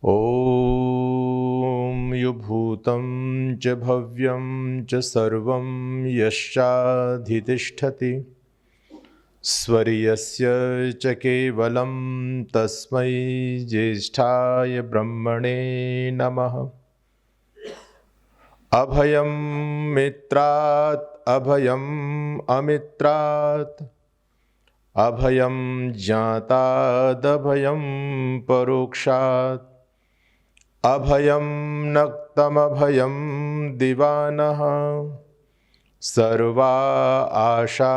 ॐ युभूतं च भव्यं च सर्वं यश्चाधितिष्ठति स्वर्यस्य च केवलं तस्मै ज्येष्ठाय ब्रह्मणे नमः। अभयं मित्रात् अभयम् अमित्रात् अभयं ज्ञातादभयं परोक्षात् अभयं नक्तमभयं दिवानः सर्वा आशा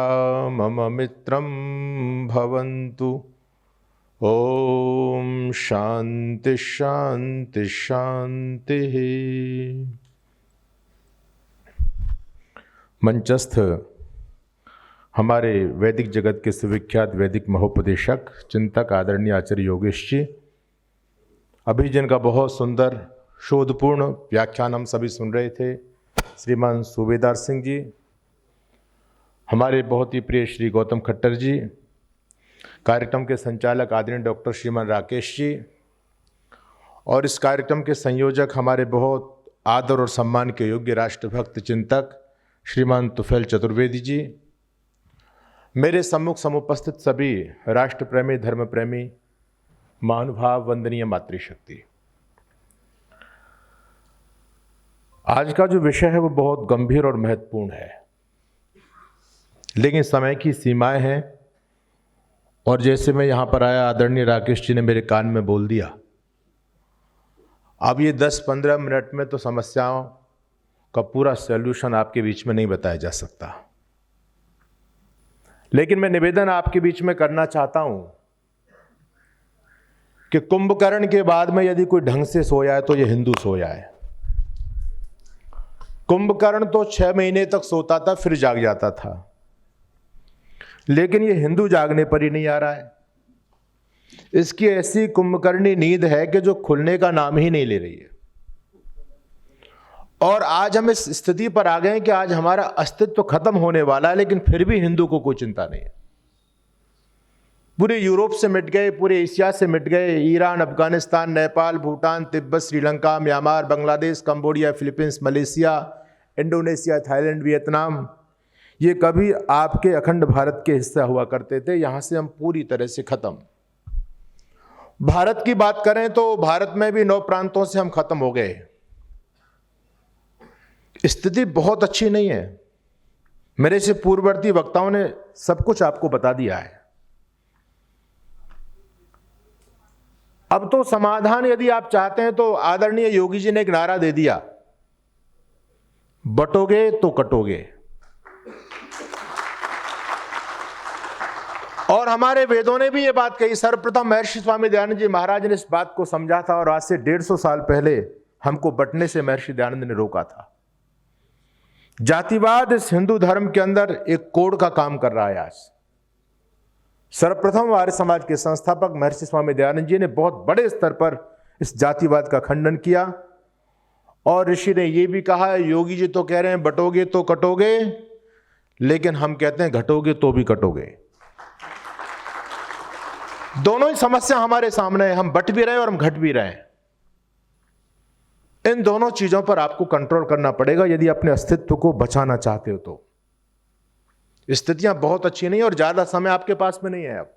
मम मित्रं भवन्तु। ओम शांति शांति शांति। मंचस्थ हमारे वैदिक जगत के सुविख्यात वैदिक महोपदेशक चिंतक आदरणीय आचार्य योगेश जी, अभी जिनका बहुत सुंदर शोधपूर्ण व्याख्यान हम सभी सुन रहे थे, श्रीमान सूबेदार सिंह जी, हमारे बहुत ही प्रिय श्री गौतम खट्टर जी, कार्यक्रम के संचालक आदरणीय डॉक्टर श्रीमान राकेश जी, और इस कार्यक्रम के संयोजक हमारे बहुत आदर और सम्मान के योग्य राष्ट्रभक्त चिंतक श्रीमान तुफैल चतुर्वेदी जी, मेरे सम्मुख समुपस्थित सभी राष्ट्र प्रेमी धर्म प्रेमी महानुभाव वंदनीय मातृशक्ति। आज का जो विषय है वो बहुत गंभीर और महत्वपूर्ण है, लेकिन समय की सीमाएं हैं, और जैसे मैं यहाँ पर आया आदरणीय राकेश जी ने मेरे कान में बोल दिया, अब ये 10-15 मिनट में तो समस्याओं का पूरा सॉल्यूशन आपके बीच में नहीं बताया जा सकता, लेकिन मैं निवेदन आपके बीच में करना चाहता हूं कि कुंभकर्ण के बाद में यदि कोई ढंग से सोया है तो ये हिंदू सोया है। कुंभकर्ण तो 6 महीने तक सोता था, फिर जाग जाता था, लेकिन ये हिंदू जागने पर ही नहीं आ रहा है। इसकी ऐसी कुंभकर्णी नींद है कि जो खुलने का नाम ही नहीं ले रही है। और आज हम इस स्थिति पर आ गए हैं कि आज हमारा अस्तित्व खत्म होने वाला है, लेकिन फिर भी हिंदू को कोई चिंता नहीं है। पूरे यूरोप से मिट गए, पूरे एशिया से मिट गए, Iran, Afghanistan, Nepal, Bhutan, Tibet, Sri Lanka, Myanmar, Bangladesh, Cambodia, Philippines, Malaysia, Indonesia, Thailand, Vietnam, ये कभी आपके अखंड भारत के हिस्सा हुआ करते थे। यहां से हम पूरी तरह से खत्म। भारत की बात करें तो भारत में भी 9 प्रांतों से हम खत्म हो गए। स्थिति बहुत अच्छी नहीं है। मेरे से पूर्ववर्ती वक्ताओं ने सब कुछ आपको बता दिया है। अब तो समाधान यदि आप चाहते हैं तो आदरणीय योगी जी ने एक नारा दे दिया, बटोगे तो कटोगे। और हमारे वेदों ने भी ये बात कही। सर्वप्रथम महर्षि स्वामी दयानंद जी महाराज ने इस बात को समझा था, और आज से 150 साल पहले हमको बंटने से महर्षि दयानंद ने रोका था। जातिवाद इस हिंदू धर्म के अंदर एक कोड का काम कर रहा है। आज सर्वप्रथम आर्य समाज के संस्थापक महर्षि स्वामी दयानंद जी ने बहुत बड़े स्तर पर इस जातिवाद का खंडन किया, और ऋषि ने यह भी कहा, योगी जी तो कह रहे हैं बटोगे तो कटोगे, लेकिन हम कहते हैं घटोगे तो भी कटोगे। दोनों ही समस्या हमारे सामने है। हम बट भी रहे हैं और हम घट भी रहे हैं। इन दोनों चीजों पर आपको कंट्रोल करना पड़ेगा यदि अपने अस्तित्व को बचाना चाहते हो तो। स्थितियां बहुत अच्छी नहीं और ज्यादा समय आपके पास में नहीं है। अब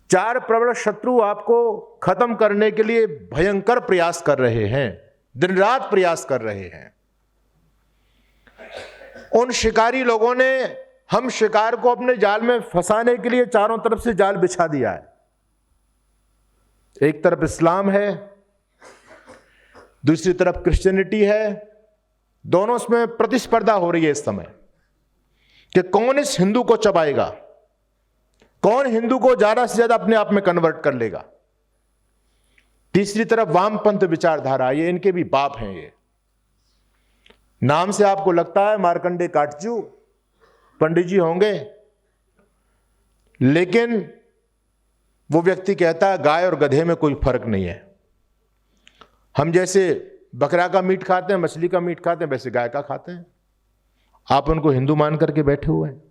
4 प्रबल शत्रु आपको खत्म करने के लिए भयंकर प्रयास कर रहे हैं, दिन रात प्रयास कर रहे हैं। उन शिकारी लोगों ने हम शिकार को अपने जाल में फंसाने के लिए चारों तरफ से जाल बिछा दिया है। एक तरफ इस्लाम है, दूसरी तरफ क्रिश्चियनिटी है। दोनों इसमें प्रतिस्पर्धा हो रही है इस समय कि कौन इस हिंदू को चबाएगा, कौन हिंदू को ज्यादा से ज्यादा अपने आप में कन्वर्ट कर लेगा। तीसरी तरफ वामपंथ विचारधारा, ये इनके भी बाप हैं। ये नाम से आपको लगता है मार्कंडे काटजू पंडित जी होंगे, लेकिन वो व्यक्ति कहता है गाय और गधे में कोई फर्क नहीं है। हम जैसे बकरा का मीट खाते हैं, मछली का मीट खाते हैं, वैसे गाय का खाते हैं। आप उनको हिंदू मान करके बैठे हुए हैं।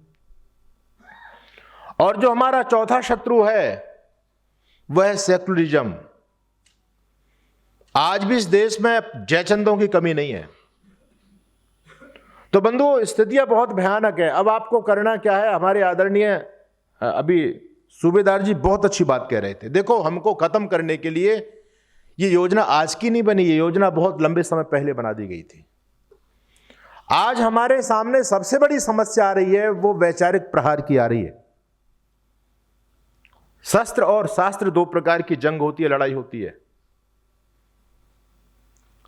और जो हमारा चौथा शत्रु है वह है सेकुलरिज्म, आज भी इस देश में जयचंदों की कमी नहीं है। तो बंधुओं, स्थितियां बहुत भयानक है। अब आपको करना क्या है? हमारे आदरणीय अभी सूबेदार जी बहुत अच्छी बात कह रहे थे। देखो, हमको खत्म करने के लिए ये योजना आज की नहीं बनी, ये योजना बहुत लंबे समय पहले बना दी गई थी। आज हमारे सामने सबसे बड़ी समस्या आ रही है, वो वैचारिक प्रहार की आ रही है। शस्त्र और शास्त्र दो प्रकार की जंग होती है, लड़ाई होती है।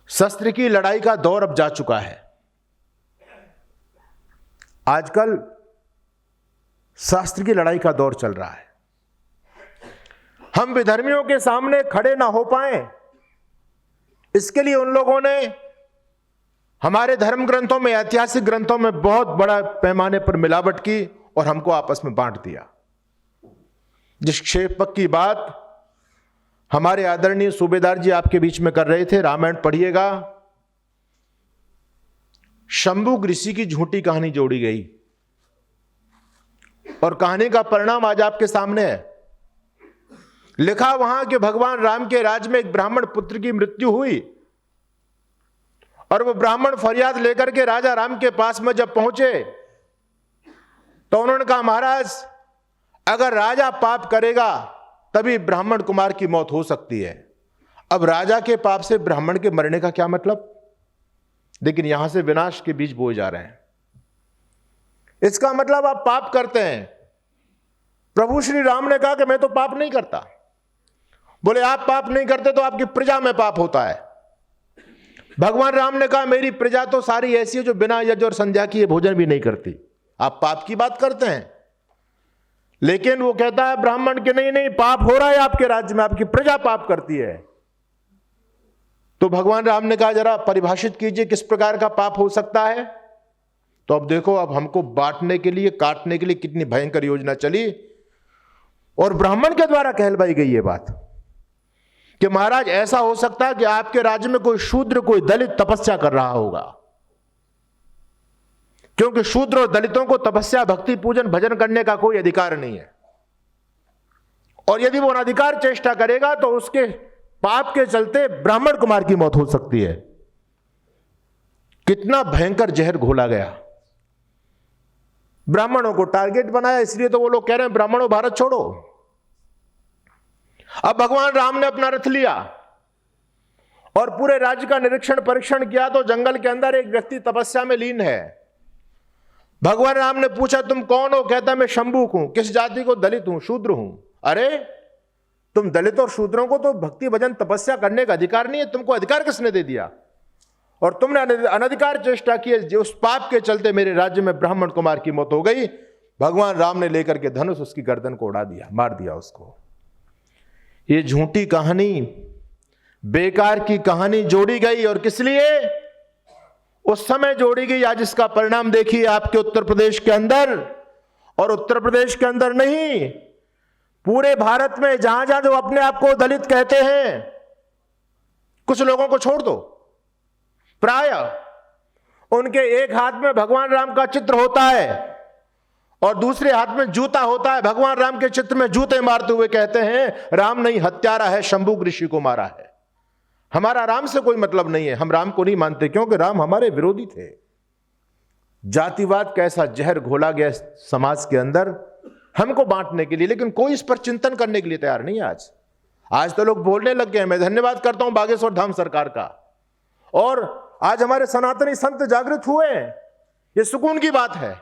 शस्त्र की लड़ाई का दौर अब जा चुका है। आजकल शास्त्र की लड़ाई का दौर चल रहा है। हम विधर्मियों के सामने खड़े ना हो पाए, इसके लिए उन लोगों ने हमारे धर्म ग्रंथों में, ऐतिहासिक ग्रंथों में बहुत बड़ा पैमाने पर मिलावट की और हमको आपस में बांट दिया। जिस क्षेपक की बात हमारे आदरणीय सूबेदार जी आपके बीच में कर रहे थे, रामायण पढ़िएगा। शंभुक ऋषि की झूठी कहानी जोड़ी गई और कहानी का परिणाम आज आपके सामने है। लिखा वहां कि भगवान राम के राज्य में एक ब्राह्मण पुत्र की मृत्यु हुई और वो ब्राह्मण फरियाद लेकर के राजा राम के पास में जब पहुंचे तो उन्होंने कहा, महाराज, अगर राजा पाप करेगा तभी ब्राह्मण कुमार की मौत हो सकती है। अब राजा के पाप से ब्राह्मण के मरने का क्या मतलब? लेकिन यहां से विनाश के बीज बोए जा रहे हैं। इसका मतलब आप पाप करते हैं। प्रभु श्री राम ने कहा कि मैं तो पाप नहीं करता। बोले, आप पाप नहीं करते तो आपकी प्रजा में पाप होता है। भगवान राम ने कहा, मेरी प्रजा तो सारी ऐसी है जो बिना यज्ञ और संध्या किए भोजन भी नहीं करती। आप पाप की बात करते हैं। लेकिन वो कहता है ब्राह्मण के, नहीं नहीं, पाप हो रहा है आपके राज्य में, आपकी प्रजा पाप करती है। तो भगवान राम ने कहा, जरा परिभाषित कीजिए किस प्रकार का पाप हो सकता है। तो अब देखो, अब हमको बांटने के लिए, काटने के लिए कितनी भयंकर योजना चली और ब्राह्मण के द्वारा कहलवाई गई ये बात कि महाराज, ऐसा हो सकता है कि आपके राज्य में कोई शूद्र, कोई दलित तपस्या कर रहा होगा, क्योंकि शूद्र और दलितों को तपस्या, भक्ति, पूजन, भजन करने का कोई अधिकार नहीं है। और यदि वो अनाधिकार चेष्टा करेगा तो उसके पाप के चलते ब्राह्मण कुमार की मौत हो सकती है। कितना भयंकर जहर घोला गया। ब्राह्मणों को टारगेट बनाया, इसलिए तो वो लोग कह रहे हैं ब्राह्मणों भारत छोड़ो। अब भगवान राम ने अपना रथ लिया और पूरे राज्य का निरीक्षण परीक्षण किया तो जंगल के अंदर एक व्यक्ति तपस्या में लीन है। भगवान राम ने पूछा, तुम कौन हो? कहता, मैं शंभुक हूं। किस जाति को? दलित हूं, शूद्र हूं। अरे, तुम दलित और शूद्रों को तो भक्ति भजन तपस्या करने का अधिकार नहीं है, तुमको अधिकार किसने दे दिया? और तुमने अनधिकार चेष्टा की, जो उस पाप के चलते मेरे राज्य में ब्राह्मण कुमार की मौत हो गई। भगवान राम ने लेकर के धनुष उसकी गर्दन को उड़ा दिया, मार दिया उसको। ये झूठी कहानी, बेकार की कहानी जोड़ी गई। और किस लिए? उस समय जोड़ी गई। आज इसका परिणाम देखिए आपके उत्तर प्रदेश के अंदर, और उत्तर प्रदेश के अंदर नहीं, पूरे भारत में जहां जहां जो अपने आप को दलित कहते हैं, कुछ लोगों को छोड़ दो, प्राय उनके एक हाथ में भगवान राम का चित्र होता है और दूसरे हाथ में जूता होता है। भगवान राम के चित्र में जूते मारते हुए कहते हैं, राम नहीं हत्यारा है, शंभुक ऋषि को मारा है। हमारा राम से कोई मतलब नहीं है, हम राम को नहीं मानते, क्योंकि राम हमारे विरोधी थे। जातिवाद कैसा जहर घोला गया समाज के अंदर हमको बांटने के लिए, लेकिन कोई इस पर चिंतन करने के लिए तैयार नहीं है। आज तो लोग बोलने लग गए हैं। मैं धन्यवाद करता हूं बागेश्वर धाम सरकार का, और आज हमारे सनातनी संत जागृत हुए हैं, ये सुकून की बात है।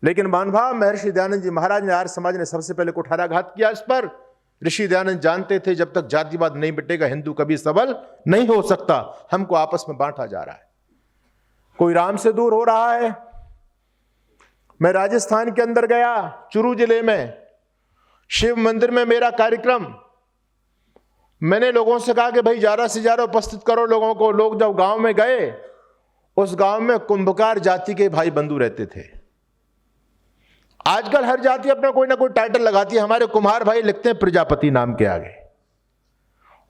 लेकिन महानुभाव महर्षि दयानंद जी महाराज ने, आर्य समाज ने सबसे पहले कुठाराघात किया इस पर। ऋषि दयानंद जानते थे जब तक जातिवाद नहीं मिटेगा हिंदू कभी सबल नहीं हो सकता। हमको आपस में बांटा जा रहा है, कोई राम से दूर हो रहा है। मैं राजस्थान के अंदर गया, चुरू जिले में शिव मंदिर में मेरा कार्यक्रम। मैंने लोगों से कहा कि भाई ज्यादा से ज्यादा उपस्थित करो लोगों को। लोग जब गांव में गए, उस गांव में कुंभकार जाति के भाई बंधु रहते थे। आजकल हर जाति अपना कोई ना कोई टाइटल लगाती है। हमारे कुम्हार भाई लिखते हैं प्रजापति नाम के आगे।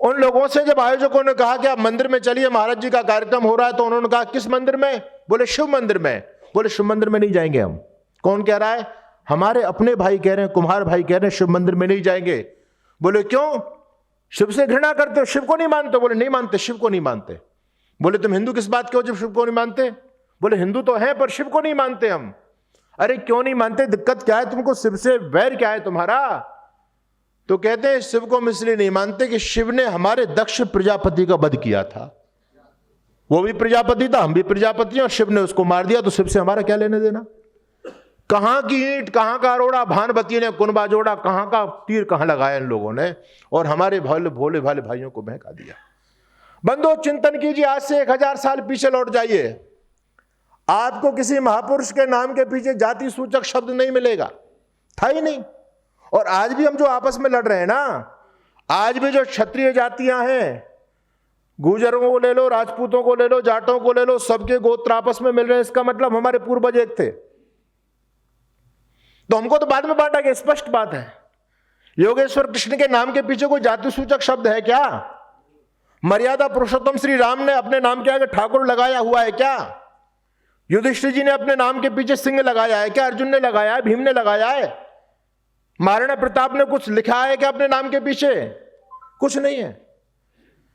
उन लोगों से जब आयोजकों ने कहा कि आप मंदिर में चलिए, महाराज जी का कार्यक्रम हो रहा है, तो उन्होंने कहा किस मंदिर में? बोले शिव मंदिर में। बोले शिव मंदिर में नहीं जाएंगे हम। कौन कह रहा है? हमारे अपने भाई कह रहे हैं, कुम्हार भाई कह रहे हैं शिव मंदिर में नहीं जाएंगे। बोले क्यों? शिव से घृणा करते हो, शिव को नहीं मानते? बोले नहीं मानते, शिव को नहीं मानते। बोले तुम हिंदू किस बात के हो जब शिव को नहीं मानते? बोले हिंदू तो हैं पर शिव को नहीं मानते हम। अरे क्यों नहीं मानते, दिक्कत क्या है तुमको, शिव से वैर क्या है तुम्हारा? तो कहते हैं शिव को हम इसलिए नहीं मानते कि शिव ने हमारे दक्ष प्रजापति का वध किया था, वो भी प्रजापति था, हम भी प्रजापति हैं, और शिव ने उसको मार दिया, तो शिव से हमारा क्या लेने देना? कहां की ईंट, कहां का अरोड़ा, भानवती ने कुनबा जोड़ा, कहां का तीर कहां लगाया इन लोगों ने, और हमारे भोले भाले भाइयों को बहका दिया। बंधुओं चिंतन कीजिए, आज से 1000 साल पीछे लौट जाइए, आपको किसी महापुरुष के नाम के पीछे जाति सूचक शब्द नहीं मिलेगा, था ही नहीं। और आज भी हम जो आपस में लड़ रहे हैं ना, आज भी जो क्षत्रिय जातियां हैं, गुर्जरों को ले लो, राजपूतों को ले लो, जाटों को ले लो, सबके गोत्र आपस में मिल रहे हैं, इसका मतलब हमारे पूर्वज एक थे। तो हमको तो बाद में बांटा गया, स्पष्ट बात है। योगेश्वर कृष्ण के नाम के पीछे कोई जाति सूचक शब्द है क्या? मर्यादा पुरुषोत्तम श्री राम ने अपने नाम के आगे ठाकुर लगाया हुआ है क्या? युधिष्ठिर जी ने अपने नाम के पीछे सिंह लगाया है क्या? अर्जुन ने लगाया है, भीम ने लगाया है? महाराणा प्रताप ने कुछ लिखा है क्या अपने नाम के पीछे? कुछ नहीं है।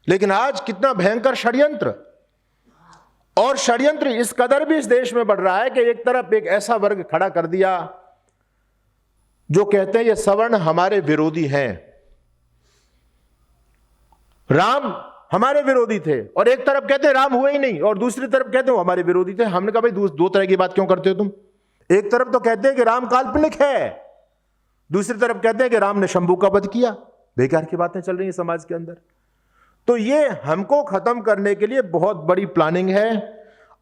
लेकिन आज कितना भयंकर षड्यंत्र, और षड्यंत्र इस कदर भी इस देश में बढ़ रहा है कि एक तरफ एक ऐसा वर्ग खड़ा कर दिया जो कहते हैं ये सवर्ण हमारे विरोधी हैं, राम हमारे विरोधी थे, और एक तरफ कहते हैं राम हुए ही नहीं, और दूसरी तरफ कहते हैं हमारे विरोधी थे। हमने कहा भाई दो तरह की बात क्यों करते हो तुम? एक तरफ तो कहते हैं कि राम काल्पनिक है, दूसरी तरफ कहते हैं कि राम ने शंभू का वध किया। बेकार की बातें चल रही हैं समाज के अंदर। तो ये हमको खत्म करने के लिए बहुत बड़ी प्लानिंग है।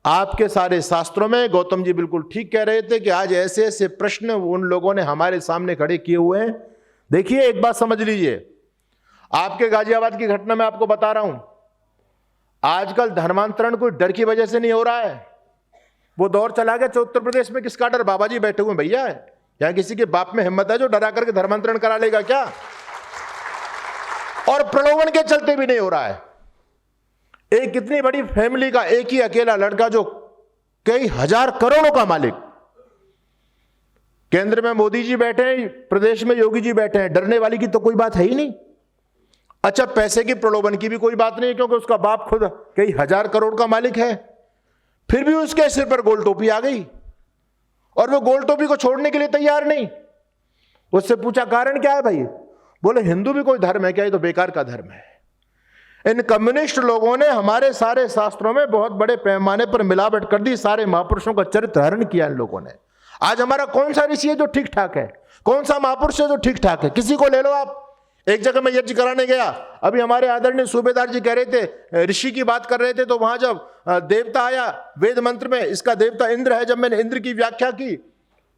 आपके सारे शास्त्रों में गौतम जी बिल्कुल ठीक कह रहे थे कि आज ऐसे ऐसे प्रश्न उन लोगों ने हमारे सामने खड़े किए हुए हैं। देखिए एक बात समझ लीजिए, आपके गाजियाबाद की घटना मैं आपको बता रहा हूं, आजकल धर्मांतरण कोई डर की वजह से नहीं हो रहा है। वो दौर चला गया, उत्तर प्रदेश में किसका डर, बाबा जी बैठे हुए भैया, यहां किसी के बाप में हिम्मत है जो डरा करके धर्मांतरण करा लेगा क्या? और प्रलोभन के चलते भी नहीं हो रहा है। एक कितनी बड़ी फैमिली का एक ही अकेला लड़का जो कई हजार करोड़ों का मालिक, केंद्र में मोदी जी बैठे हैं, प्रदेश में योगी जी बैठे हैं, डरने वाली की तो कोई बात है ही नहीं। अच्छा पैसे की प्रलोभन की भी कोई बात नहीं, क्योंकि उसका बाप खुद कई हजार करोड़ का मालिक है, फिर भी उसके सिर पर गोल टोपी आ गई, और वो गोल टोपी को छोड़ने के लिए तैयार नहीं। उससे पूछा कारण क्या है भाई? बोले हिंदू भी कोई धर्म है क्या? ये तो बेकार का धर्म है। इन कम्युनिस्ट लोगों ने हमारे सारे शास्त्रों में बहुत बड़े पैमाने पर मिलावट कर दी, सारे महापुरुषों का चरित्र हरण किया इन लोगों ने। आज हमारा कौन सा ऋषि है जो ठीक ठाक है? कौन सा महापुरुष है जो ठीक ठाक है? किसी को ले लो आप। एक जगह मैं यज्ञ कराने गया, अभी हमारे आदरणीय सूबेदार जी कह रहे थे, ऋषि की बात कर रहे थे, तो वहां जब देवता आया वेद मंत्र में, इसका देवता इंद्र है, जब मैंने इंद्र की व्याख्या की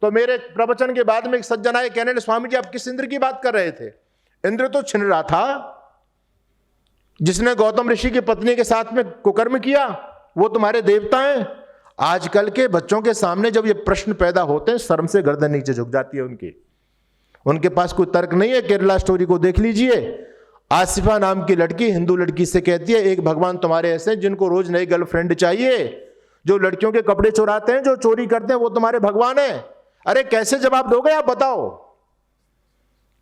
तो मेरे प्रवचन के बाद में एक सज्जन आए, कहने लगे स्वामी जी आप किस इंद्र की बात कर रहे थे? इंद्र तो छिन रहा था, जिसने गौतम ऋषि की पत्नी के साथ में कुकर्म किया, वो तुम्हारे देवता हैं। आजकल के बच्चों के सामने जब ये प्रश्न पैदा होते हैं, शर्म से गर्दन नीचे झुक जाती है उनके पास कोई तर्क नहीं है। केरला स्टोरी को देख लीजिए, आसिफा नाम की लड़की हिंदू लड़की से कहती है एक भगवान तुम्हारे ऐसे हैं जिनको रोज नई गर्लफ्रेंड चाहिए, जो लड़कियों के कपड़े चुराते हैं, जो चोरी करते हैं, वो तुम्हारे भगवान है। अरे कैसे जवाब दोगे आप बताओ?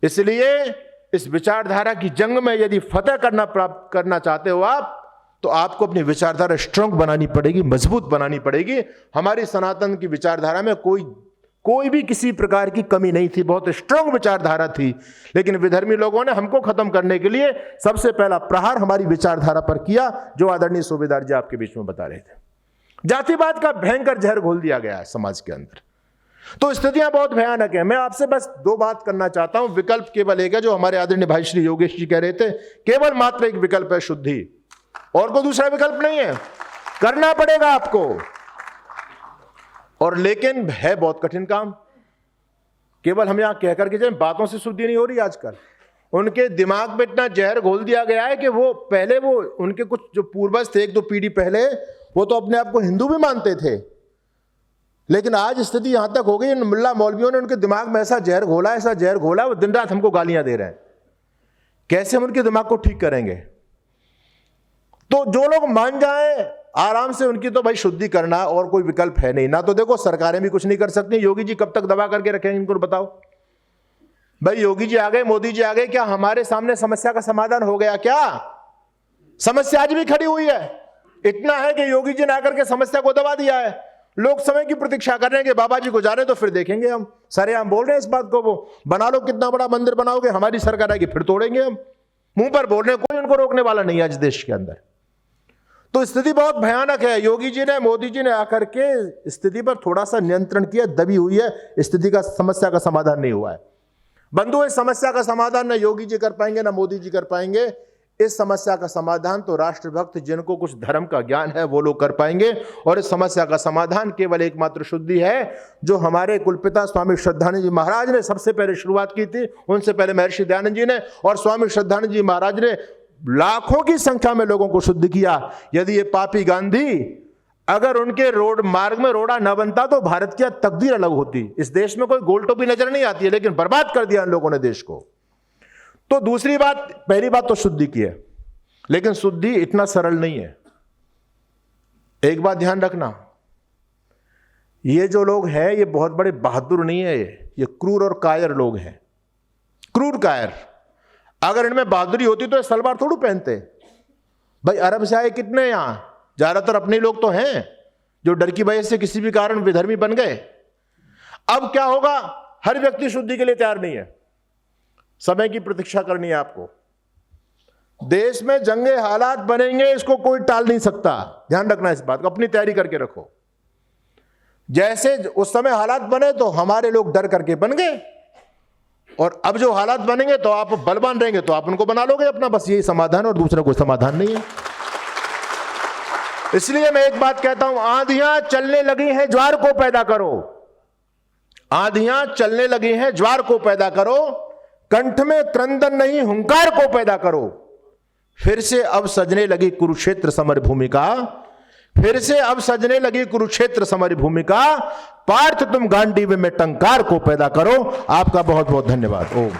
इसलिए इस विचारधारा की जंग में यदि फतेह प्राप्त करना चाहते हो आप, तो आपको अपनी विचारधारा स्ट्रांग बनानी पड़ेगी, मजबूत बनानी पड़ेगी। हमारी सनातन की विचारधारा में कोई भी किसी प्रकार की कमी नहीं थी, बहुत स्ट्रांग विचारधारा थी। लेकिन विधर्मी लोगों ने हमको खत्म करने के लिए सबसे पहला प्रहार हमारी विचारधारा पर किया, जो आदरणीय सूबेदार जी आपके बीच में बता रहे थे। जातिवाद का भयंकर जहर घोल दिया गया है समाज के अंदर। तो स्थितियां बहुत भयानक है। मैं आपसे बस दो बात करना चाहता हूं। विकल्प केवल एक है, जो हमारे आदरणीय भाई श्री योगेश जी कह रहे थे, केवल मात्र एक विकल्प है, शुद्धि, और कोई दूसरा विकल्प नहीं है। करना पड़ेगा आपको, और लेकिन है बहुत कठिन काम। केवल हम यहां कहकर के जाए, बातों से शुद्धि नहीं हो रही। आजकल उनके दिमाग में इतना जहर घोल दिया गया है कि वो पहले वो उनके कुछ जो पूर्वज थे, एक दो पीढ़ी पहले, वो तो अपने आप को हिंदू भी मानते थे, लेकिन आज स्थिति यहां तक हो गई, इन मुल्ला मौलवियों ने उनके दिमाग में ऐसा जहर घोला, ऐसा जहर घोला, वो दिन रात हमको गालियां दे रहे हैं। कैसे हम उनके दिमाग को ठीक करेंगे? तो जो लोग मान जाएं आराम से, उनकी तो भाई शुद्धि करना और कोई विकल्प है नहीं। ना तो देखो सरकारें भी कुछ नहीं कर सकती, योगी जी कब तक दबा करके रखेंगे इनको बताओ? भाई योगी जी आ गए, मोदी जी आ गए, क्या हमारे सामने समस्या का समाधान हो गया? क्या समस्या आज भी खड़ी हुई है? इतना है कि योगी जी ने आकर के समस्या को दबा दिया है। लोग समय की प्रतीक्षा कर रहे हैं कि बाबा जी को जा रहे तो फिर देखेंगे हम। सरेआम बोल रहे हैं इस बात को, वो बना लो, कितना बड़ा मंदिर बनाओगे, हमारी सरकार आएगी फिर तोड़ेंगे हम। मुंह पर बोल रहे हैं, कोई उनको रोकने वाला नहीं है आज देश के अंदर। तो स्थिति बहुत भयानक है। योगी जी ने, मोदी जी ने आकर के स्थिति पर थोड़ा सा नियंत्रण किया, दबी हुई है स्थिति का, समस्या का समाधान नहीं हुआ है। बंधु, इस समस्या का समाधान न योगी जी कर पाएंगे न मोदी जी कर पाएंगे। इस समस्या का समाधान तो राष्ट्रभक्त जिनको कुछ धर्म का ज्ञान है वो लोग कर पाएंगे। और इस समस्या का समाधान केवल एकमात्र शुद्धि है, जो हमारे कुलपिता स्वामी श्रद्धानंद जी महाराज ने सबसे पहले शुरुआत की थी। उनसे पहले महर्षि दयानंद जी ने, और स्वामी श्रद्धानंद जी महाराज ने लाखों की संख्या में लोगों को शुद्ध किया। यदि ये पापी गांधी, अगर उनके रोड मार्ग में रोड़ा न बनता तो भारत की तकदीर अलग होती। इस देश में कोई गोल टोपी नजर नहीं आती है, लेकिन बर्बाद कर दिया इन लोगों ने देश को। तो दूसरी बात, पहली बात तो शुद्धि की है, लेकिन शुद्धि इतना सरल नहीं है। एक बात ध्यान रखना, ये जो लोग हैं ये बहुत बड़े बहादुर नहीं है, ये क्रूर और कायर लोग हैं। क्रूर कायर, अगर इनमें बहादुरी होती तो ये सलवार थोड़ी पहनते। भाई अरब से आए कितने, यहां ज्यादातर अपने लोग तो हैं जो डर की वजह से किसी भी कारण विधर्मी बन गए। अब क्या होगा? हर व्यक्ति शुद्धि के लिए तैयार नहीं है, समय की प्रतीक्षा करनी है आपको। देश में जंगे हालात बनेंगे, इसको कोई टाल नहीं सकता। ध्यान रखना इस बात को, अपनी तैयारी करके रखो। जैसे उस समय हालात बने तो हमारे लोग डर करके बन गए, और अब जो हालात बनेंगे तो आप बलवान रहेंगे तो आप उनको बना लोगे अपना। बस यही समाधान, और दूसरा कोई समाधान नहीं है। इसलिए मैं एक बात कहता हूं, आंधियां चलने लगी हैं, ज्वार को पैदा करो। आंधियां चलने लगी हैं, ज्वार को पैदा करो। कंठ में क्रंदन नहीं, हुंकार को पैदा करो। फिर से अब सजने लगी कुरुक्षेत्र समर भूमिका, फिर से अब सजने लगी कुरुक्षेत्र समर भूमिका। पार्थ तुम गांडीव में टंकार को पैदा करो। आपका बहुत बहुत धन्यवाद। ओम।